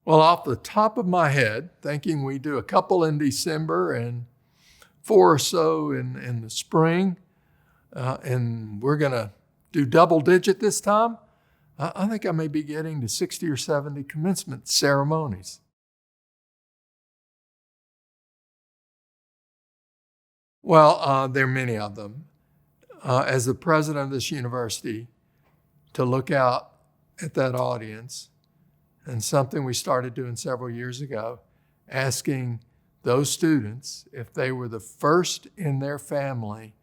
Well, off the top of my head, thinking we do a couple in December and 4 or so in the spring, and we're going to do double digit this time, I think I may be getting to 60 or 70 commencement ceremonies. Well, there are many of them. As the president of this university, to look out at that audience, and something we started doing several years ago, asking those students if they were the first in their family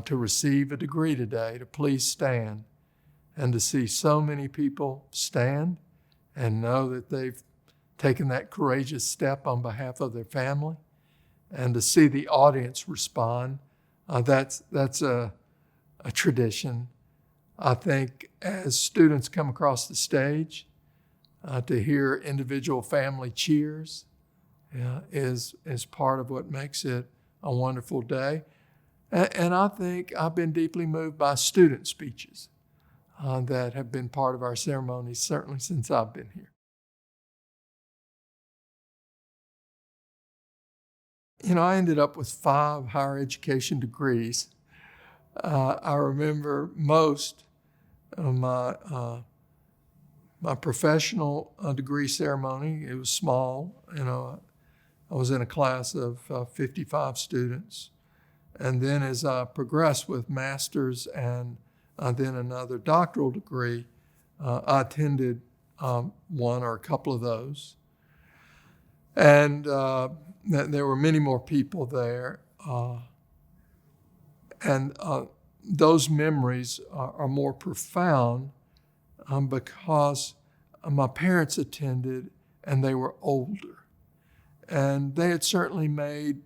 to receive a degree today, to please stand, and to see so many people stand and know that they've taken that courageous step on behalf of their family, and to see the audience respond, that's a tradition. I think as students come across the stage, to hear individual family cheers is part of what makes it a wonderful day. And I think I've been deeply moved by student speeches that have been part of our ceremonies, certainly since I've been here. I ended up with 5 higher education degrees. I remember most of my professional degree ceremony. It was small. I was in a class of 55 students. And then as I progressed with master's and then another doctoral degree, I attended one or a couple of those. And there were many more people there. And those memories are more profound because my parents attended and they were older. And they had certainly made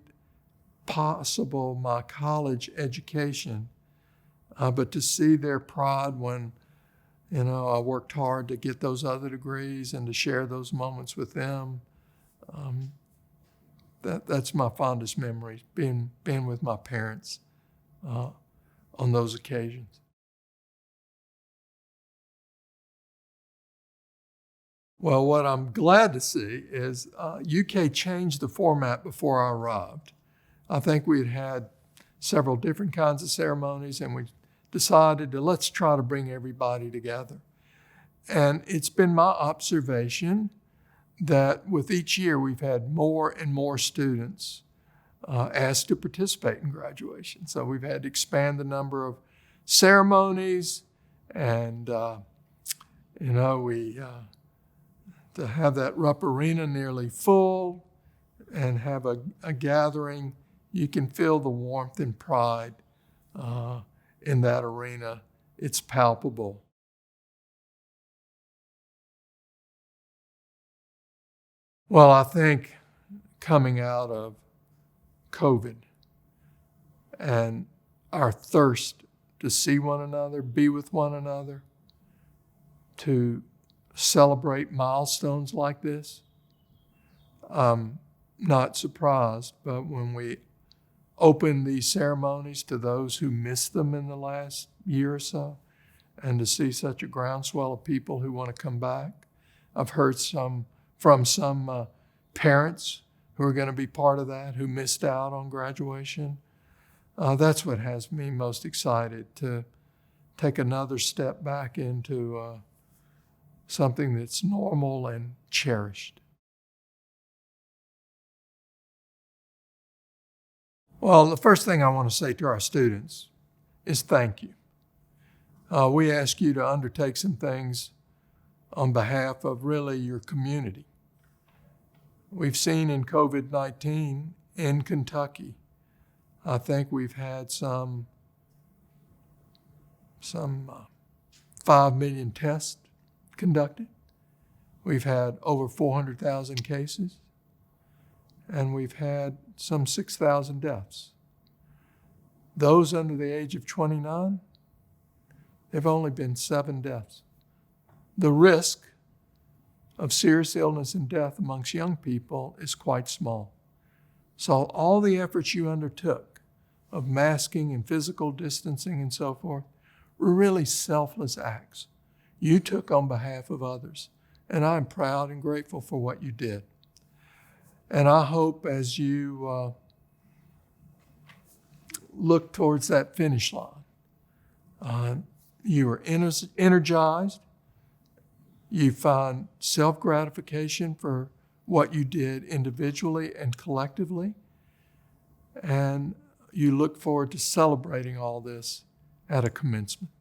possible my college education. But to see their pride when, I worked hard to get those other degrees and to share those moments with them, that's my fondest memory, being with my parents on those occasions. Well, what I'm glad to see is UK changed the format before I arrived. I think we'd had several different kinds of ceremonies, and we decided to let's try to bring everybody together. And it's been my observation that with each year we've had more and more students asked to participate in graduation. So we've had to expand the number of ceremonies, and to have that Rupp Arena nearly full and have a gathering, you can feel the warmth and pride in that arena. It's palpable. Well, I think coming out of COVID and our thirst to see one another, be with one another, to celebrate milestones like this, I'm not surprised, but when we open these ceremonies to those who missed them in the last year or so, and to see such a groundswell of people who want to come back. I've heard from some parents who are going to be part of that, who missed out on graduation. That's what has me most excited, to take another step back into something that's normal and cherished. Well, the first thing I want to say to our students is thank you. We ask you to undertake some things on behalf of really your community. We've seen in COVID-19 in Kentucky, I think we've had some 5 million tests conducted. We've had over 400,000 cases, and we've had some 6,000 deaths. Those under the age of 29, there have only been 7 deaths. The risk of serious illness and death amongst young people is quite small. So all the efforts you undertook of masking and physical distancing and so forth were really selfless acts you took on behalf of others. And I'm proud and grateful for what you did. And I hope as you look towards that finish line, you are energized. You find self-gratification for what you did individually and collectively. And you look forward to celebrating all this at a commencement.